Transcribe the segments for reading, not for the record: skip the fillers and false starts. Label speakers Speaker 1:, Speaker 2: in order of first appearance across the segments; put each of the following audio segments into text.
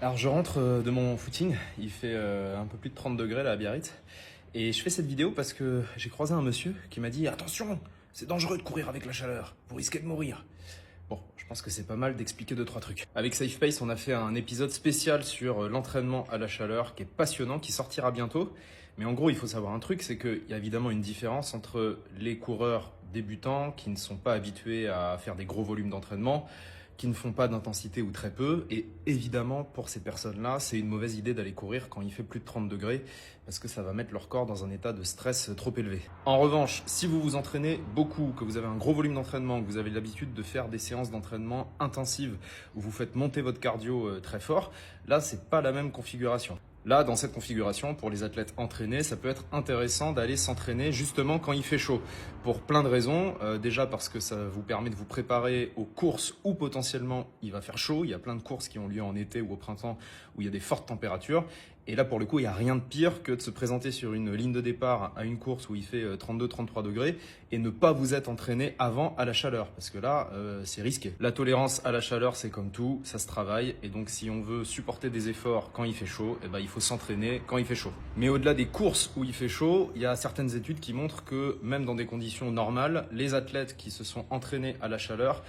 Speaker 1: Alors je rentre de mon footing, il fait un peu plus de 30 degrés là à Biarritz. Et je fais cette vidéo parce que j'ai croisé un monsieur qui m'a dit « Attention, c'est dangereux de courir avec la chaleur, vous risquez de mourir ». Bon, je pense que c'est pas mal d'expliquer 2-3 trucs. Avec SafePace, on a fait un épisode spécial sur l'entraînement à la chaleur qui est passionnant, qui sortira bientôt. Mais en gros, il faut savoir un truc, c'est qu'il y a évidemment une différence entre les coureurs débutants qui ne sont pas habitués à faire des gros volumes d'entraînement, qui ne font pas d'intensité ou très peu. Et évidemment, pour ces personnes-là, c'est une mauvaise idée d'aller courir quand il fait plus de 30 degrés parce que ça va mettre leur corps dans un état de stress trop élevé. En revanche, si vous vous entraînez beaucoup, que vous avez un gros volume d'entraînement, que vous avez l'habitude de faire des séances d'entraînement intensives où vous faites monter votre cardio très fort, là, c'est pas la même configuration. Là, dans cette configuration, pour les athlètes entraînés, ça peut être intéressant d'aller s'entraîner justement quand il fait chaud. Pour plein de raisons. Déjà parce que ça vous permet de vous préparer aux courses où potentiellement il va faire chaud. Il y a plein de courses qui ont lieu en été ou au printemps où il y a des fortes températures. Et là, pour le coup, il n'y a rien de pire que de se présenter sur une ligne de départ à une course où il fait 32-33 degrés et ne pas vous être entraîné avant à la chaleur. Parce que là, c'est risqué. La tolérance à la chaleur, c'est comme tout, ça se travaille. Et donc, si on veut supporter des efforts quand il fait chaud, eh ben, il faut s'entraîner quand il fait chaud. Mais au-delà des courses où il fait chaud, il y a certaines études qui montrent que même dans des conditions normales, les athlètes qui se sont entraînés à la chaleur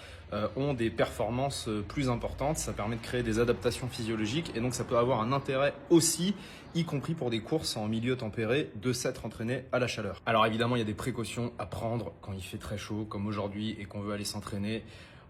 Speaker 1: ont des performances plus importantes. Ça permet de créer des adaptations physiologiques et donc ça peut avoir un intérêt aussi, y compris pour des courses en milieu tempéré, de s'être entraîné à la chaleur. Alors évidemment, il y a des précautions à prendre quand il fait très chaud, comme aujourd'hui, et qu'on veut aller s'entraîner.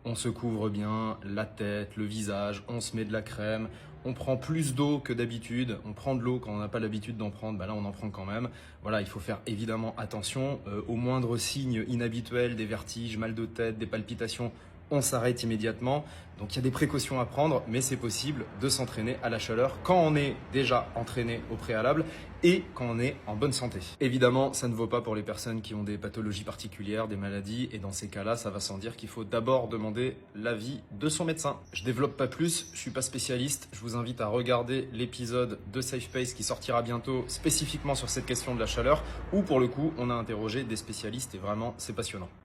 Speaker 1: On se couvre bien la tête, le visage, on se met de la crème, on prend plus d'eau que d'habitude, on prend de l'eau quand on n'a pas l'habitude d'en prendre, là on en prend quand même. Voilà, il faut faire évidemment attention aux moindres signes inhabituels, des vertiges, mal de tête, des palpitations. On s'arrête immédiatement. Donc il y a des précautions à prendre, mais c'est possible de s'entraîner à la chaleur quand on est déjà entraîné au préalable et quand on est en bonne santé. Évidemment, ça ne vaut pas pour les personnes qui ont des pathologies particulières, des maladies, et dans ces cas-là, ça va sans dire qu'il faut d'abord demander l'avis de son médecin. Je développe pas plus, je suis pas spécialiste, je vous invite à regarder l'épisode de SafePace qui sortira bientôt spécifiquement sur cette question de la chaleur, où pour le coup, on a interrogé des spécialistes et vraiment, c'est passionnant.